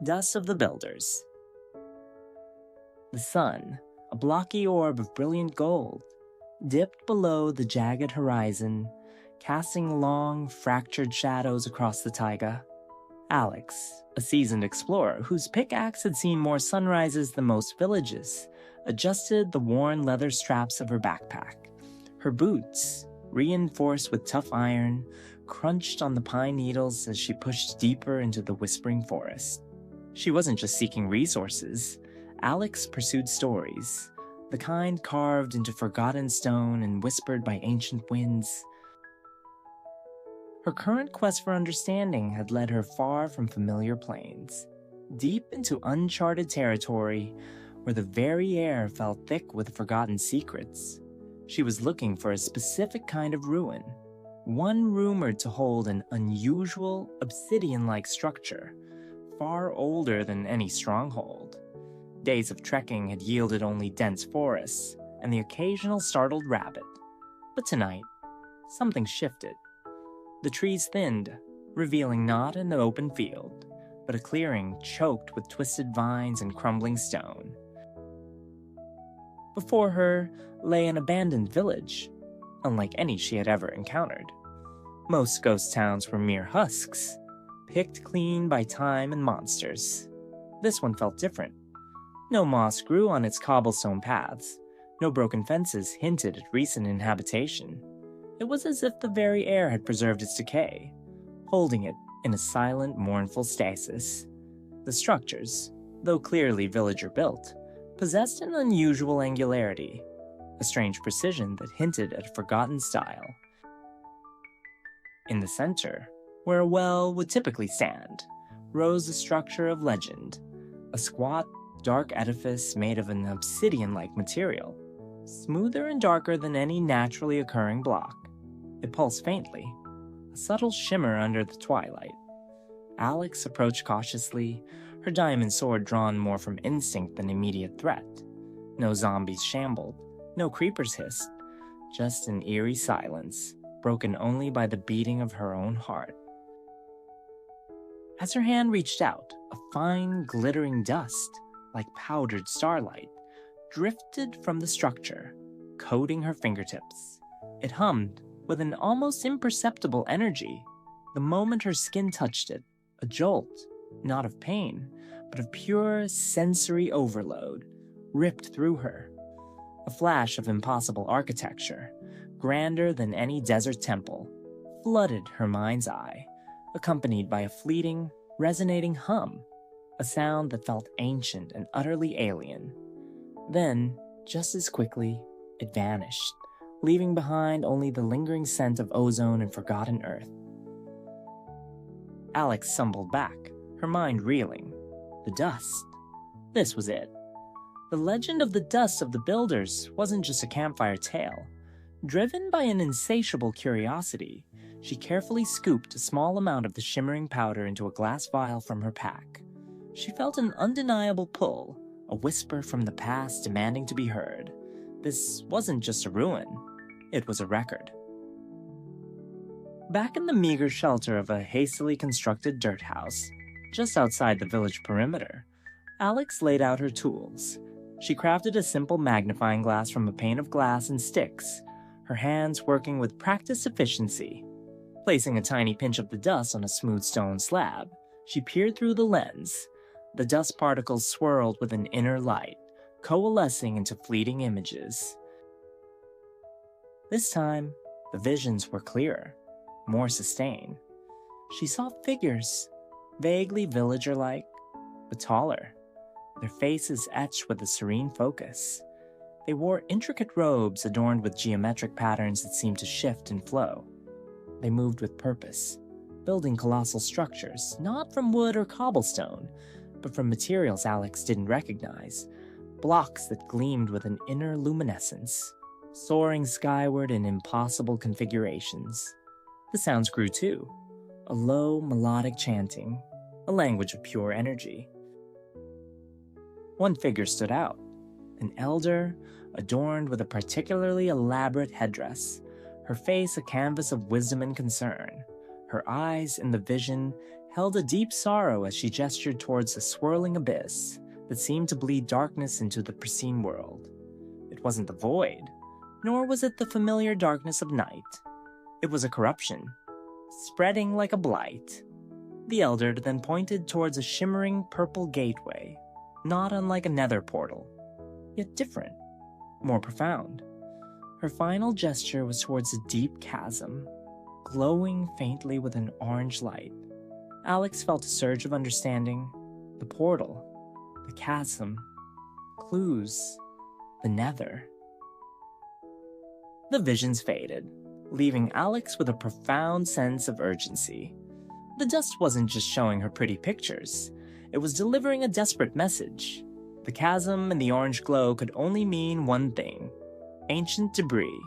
Dust of the Builders. The sun, a blocky orb of brilliant gold, dipped below the jagged horizon, casting long, fractured shadows across the taiga. Alex, a seasoned explorer whose pickaxe had seen more sunrises than most villages, adjusted the worn leather straps of her backpack. Her boots, reinforced with tough iron, crunched on the pine needles as she pushed deeper into the whispering forest. She wasn't just seeking resources. Alex pursued stories, the kind carved into forgotten stone and whispered by ancient winds. Her current quest for understanding had led her far from familiar plains, deep into uncharted territory where the very air felt thick with forgotten secrets. She was looking for a specific kind of ruin, one rumored to hold an unusual, obsidian-like structure, far older than any stronghold. Days of trekking had yielded only dense forests and the occasional startled rabbit. But tonight, something shifted. The trees thinned, revealing not an open field, but a clearing choked with twisted vines and crumbling stone. Before her lay an abandoned village, unlike any she had ever encountered. Most ghost towns were mere husks, picked clean by time and monsters. This one felt different. No moss grew on its cobblestone paths. No broken fences hinted at recent inhabitation. It was as if the very air had preserved its decay, holding it in a silent, mournful stasis. The structures, though clearly villager-built, possessed an unusual angularity, a strange precision that hinted at a forgotten style. In the center, where a well would typically stand, rose the structure of legend, a squat, dark edifice made of an obsidian-like material, smoother and darker than any naturally occurring block. It pulsed faintly, a subtle shimmer under the twilight. Alex approached cautiously, her diamond sword drawn more from instinct than immediate threat. No zombies shambled, no creepers hissed, just an eerie silence, broken only by the beating of her own heart. As her hand reached out, a fine, glittering dust, like powdered starlight, drifted from the structure, coating her fingertips. It hummed with an almost imperceptible energy. The moment her skin touched it, a jolt, not of pain, but of pure sensory overload, ripped through her. A flash of impossible architecture, grander than any desert temple, flooded her mind's eye, accompanied by a fleeting, resonating hum, a sound that felt ancient and utterly alien. Then, just as quickly, it vanished, leaving behind only the lingering scent of ozone and forgotten earth. Alex stumbled back, her mind reeling. The dust. This was it. The legend of the dust of the builders wasn't just a campfire tale. Driven by an insatiable curiosity, she carefully scooped a small amount of the shimmering powder into a glass vial from her pack. She felt an undeniable pull, a whisper from the past demanding to be heard. This wasn't just a ruin, it was a record. Back in the meager shelter of a hastily constructed dirt house, just outside the village perimeter, Alex laid out her tools. She crafted a simple magnifying glass from a pane of glass and sticks, her hands working with practiced efficiency. Placing a tiny pinch of the dust on a smooth stone slab, she peered through the lens. The dust particles swirled with an inner light, coalescing into fleeting images. This time, the visions were clearer, more sustained. She saw figures, vaguely villager-like, but taller, their faces etched with a serene focus. They wore intricate robes adorned with geometric patterns that seemed to shift and flow. They moved with purpose, building colossal structures, not from wood or cobblestone, but from materials Alex didn't recognize, blocks that gleamed with an inner luminescence, soaring skyward in impossible configurations. The sounds grew too, a low, melodic chanting, a language of pure energy. One figure stood out, an elder, adorned with a particularly elaborate headdress, her face a canvas of wisdom and concern. Her eyes, in the vision, held a deep sorrow as she gestured towards a swirling abyss that seemed to bleed darkness into the pristine world. It wasn't the void, nor was it the familiar darkness of night. It was a corruption, spreading like a blight. The elder then pointed towards a shimmering purple gateway, not unlike a nether portal, yet different, more profound. Her final gesture was towards a deep chasm, glowing faintly with an orange light. Alex felt a surge of understanding. The portal, the chasm, clues, the nether. The visions faded, leaving Alex with a profound sense of urgency. The dust wasn't just showing her pretty pictures, it was delivering a desperate message. The chasm and the orange glow could only mean one thing: ancient debris,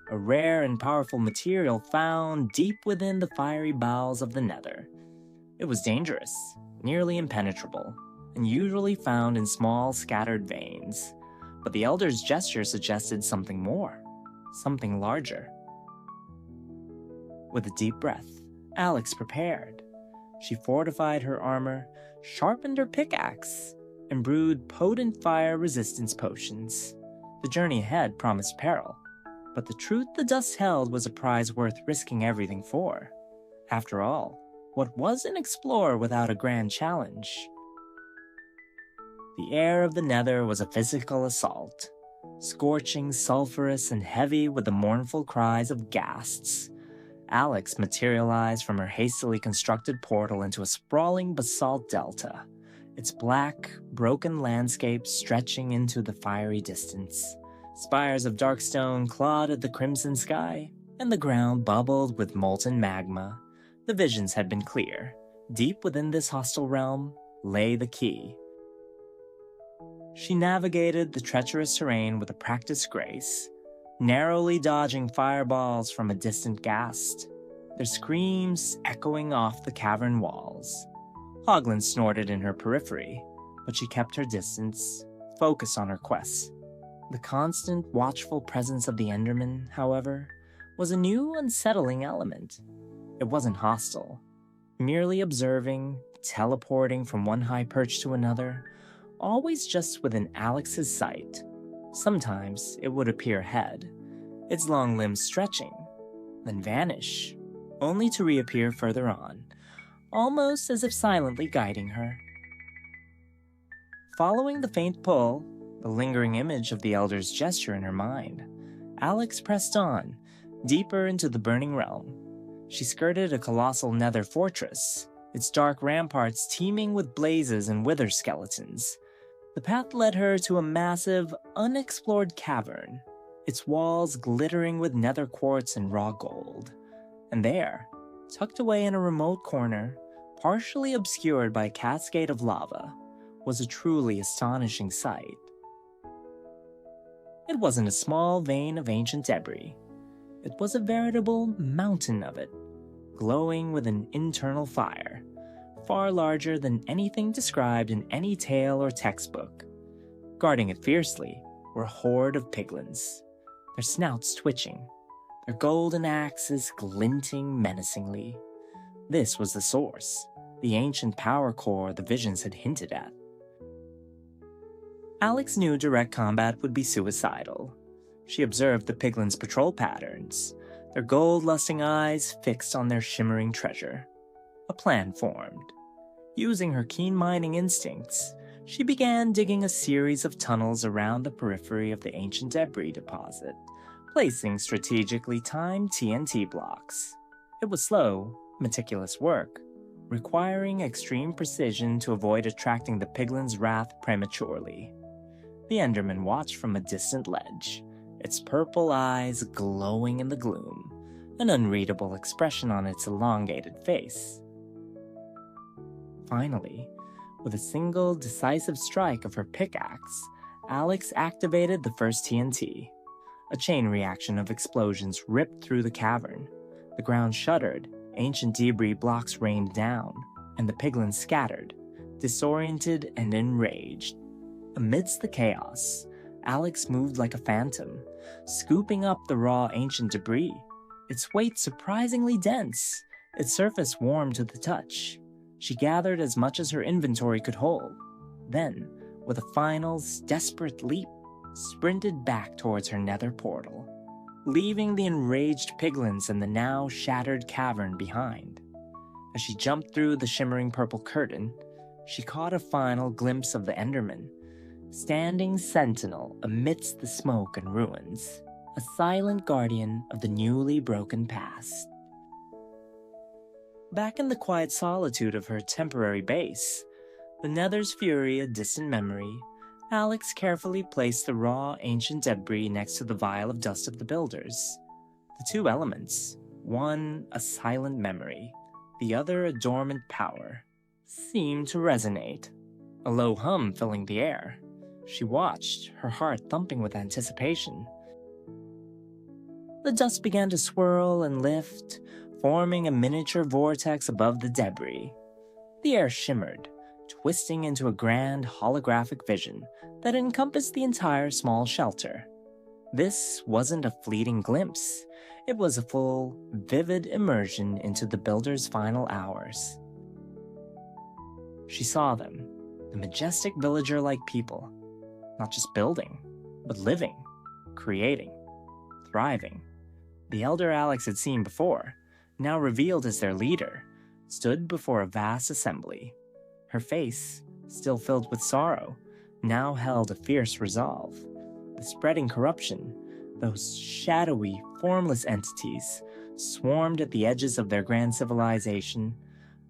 a rare and powerful material found deep within the fiery bowels of the nether. It was dangerous, nearly impenetrable, and usually found in small, scattered veins. But the elder's gesture suggested something more, something larger. With a deep breath, Alex prepared. She fortified her armor, sharpened her pickaxe, and brewed potent fire resistance potions. The journey ahead promised peril, but the truth the dust held was a prize worth risking everything for. After all, what was an explorer without a grand challenge? The air of the nether was a physical assault, scorching, sulphurous, and heavy with the mournful cries of ghasts. Alex materialized from her hastily constructed portal into a sprawling basalt delta, its black, broken landscape stretching into the fiery distance. Spires of dark stone clawed at the crimson sky, and the ground bubbled with molten magma. The visions had been clear. Deep within this hostile realm lay the key. She navigated the treacherous terrain with a practiced grace, narrowly dodging fireballs from a distant ghast, their screams echoing off the cavern walls. Hoglins snorted in her periphery, but she kept her distance, focused on her quest. The constant, watchful presence of the Enderman, however, was a new, unsettling element. It wasn't hostile, merely observing, teleporting from one high perch to another, always just within Alex's sight. Sometimes it would appear ahead, its long limbs stretching, then vanish, only to reappear further on, almost as if silently guiding her. Following the faint pull, the lingering image of the elder's gesture in her mind, Alex pressed on, deeper into the burning realm. She skirted a colossal nether fortress, its dark ramparts teeming with blazes and wither skeletons. The path led her to a massive, unexplored cavern, its walls glittering with nether quartz and raw gold. And there, tucked away in a remote corner, partially obscured by a cascade of lava, was a truly astonishing sight. It wasn't a small vein of ancient debris. It was a veritable mountain of it, glowing with an internal fire, far larger than anything described in any tale or textbook. Guarding it fiercely were a horde of piglins, their snouts twitching, their golden axes glinting menacingly. This was the source, the ancient power core the visions had hinted at. Alex knew direct combat would be suicidal. She observed the piglins' patrol patterns, their gold-lusting eyes fixed on their shimmering treasure. A plan formed. Using her keen mining instincts, she began digging a series of tunnels around the periphery of the ancient debris deposit, placing strategically timed TNT blocks. It was slow, meticulous work, requiring extreme precision to avoid attracting the piglins' wrath prematurely. The Enderman watched from a distant ledge, its purple eyes glowing in the gloom, an unreadable expression on its elongated face. Finally, with a single decisive strike of her pickaxe, Alex activated the first TNT. A chain reaction of explosions ripped through the cavern. The ground shuddered, ancient debris blocks rained down, and the piglins scattered, disoriented and enraged. Amidst the chaos, Alex moved like a phantom, scooping up the raw ancient debris, its weight surprisingly dense, its surface warm to the touch. She gathered as much as her inventory could hold, then, with a final, desperate leap, sprinted back towards her nether portal, leaving the enraged piglins in the now shattered cavern behind. As she jumped through the shimmering purple curtain, she caught a final glimpse of the Enderman, standing sentinel amidst the smoke and ruins, a silent guardian of the newly broken past. Back in the quiet solitude of her temporary base, the Nether's fury a distant memory, Alex carefully placed the raw ancient debris next to the vial of dust of the builders. The two elements, one a silent memory, the other a dormant power, seemed to resonate, a low hum filling the air. She watched, her heart thumping with anticipation. The dust began to swirl and lift, forming a miniature vortex above the debris. The air shimmered, twisting into a grand holographic vision that encompassed the entire small shelter. This wasn't a fleeting glimpse. It was a full, vivid immersion into the builder's final hours. She saw them, the majestic villager-like people, not just building, but living, creating, thriving. The elder Alex had seen before, now revealed as their leader, stood before a vast assembly. Her face, still filled with sorrow, now held a fierce resolve. The spreading corruption, those shadowy, formless entities, swarmed at the edges of their grand civilization,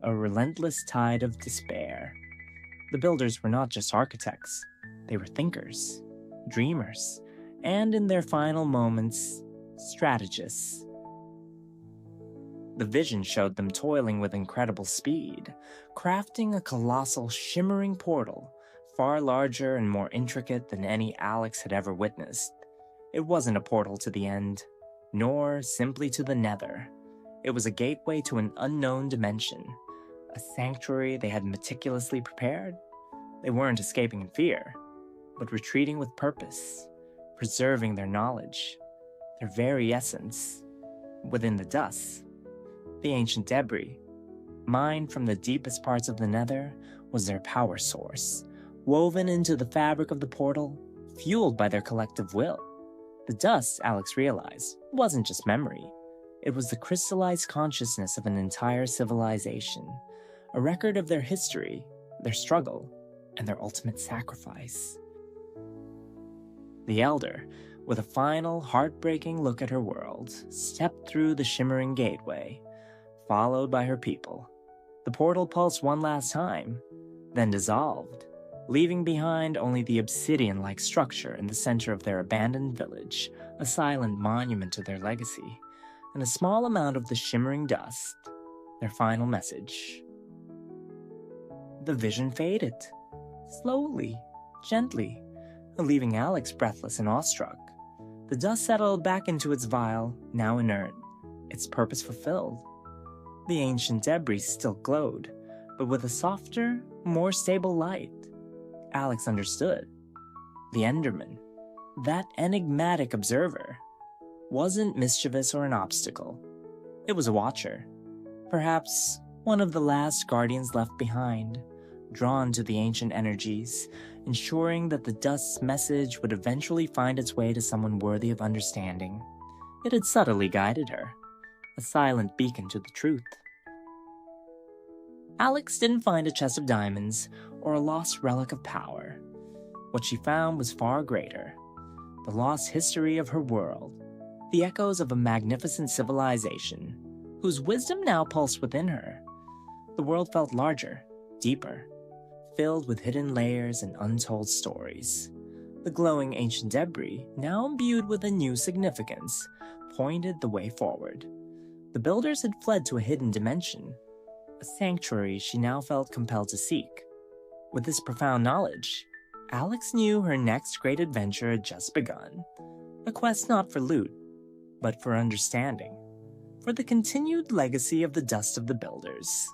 a relentless tide of despair. The builders were not just architects, they were thinkers, dreamers, and in their final moments, strategists. The vision showed them toiling with incredible speed, crafting a colossal shimmering portal, far larger and more intricate than any Alex had ever witnessed. It wasn't a portal to the end, nor simply to the Nether. It was a gateway to an unknown dimension, a sanctuary they had meticulously prepared. They weren't escaping in fear, but retreating with purpose, preserving their knowledge, their very essence, within the dust. The ancient debris, mined from the deepest parts of the Nether, was their power source, woven into the fabric of the portal, fueled by their collective will. The dust, Alex realized, wasn't just memory. It was the crystallized consciousness of an entire civilization, a record of their history, their struggle, and their ultimate sacrifice. The Elder, with a final, heartbreaking look at her world, stepped through the shimmering gateway, followed by her people. The portal pulsed one last time, then dissolved, leaving behind only the obsidian-like structure in the center of their abandoned village, a silent monument to their legacy, and a small amount of the shimmering dust, their final message. The vision faded, slowly, gently, leaving Alex breathless and awestruck. The dust settled back into its vial, now inert, its purpose fulfilled. The ancient debris still glowed, but with a softer, more stable light. Alex understood. The Enderman, that enigmatic observer, wasn't mischievous or an obstacle. It was a watcher, perhaps one of the last guardians left behind, drawn to the ancient energies, ensuring that the dust's message would eventually find its way to someone worthy of understanding. It had subtly guided her, a silent beacon to the truth. Alex didn't find a chest of diamonds or a lost relic of power. What she found was far greater, the lost history of her world, the echoes of a magnificent civilization, whose wisdom now pulsed within her. The world felt larger, deeper, filled with hidden layers and untold stories. The glowing ancient debris, now imbued with a new significance, pointed the way forward. The builders had fled to a hidden dimension, a sanctuary she now felt compelled to seek. With this profound knowledge, Alex knew her next great adventure had just begun. A quest not for loot, but for understanding, for the continued legacy of the dust of the builders.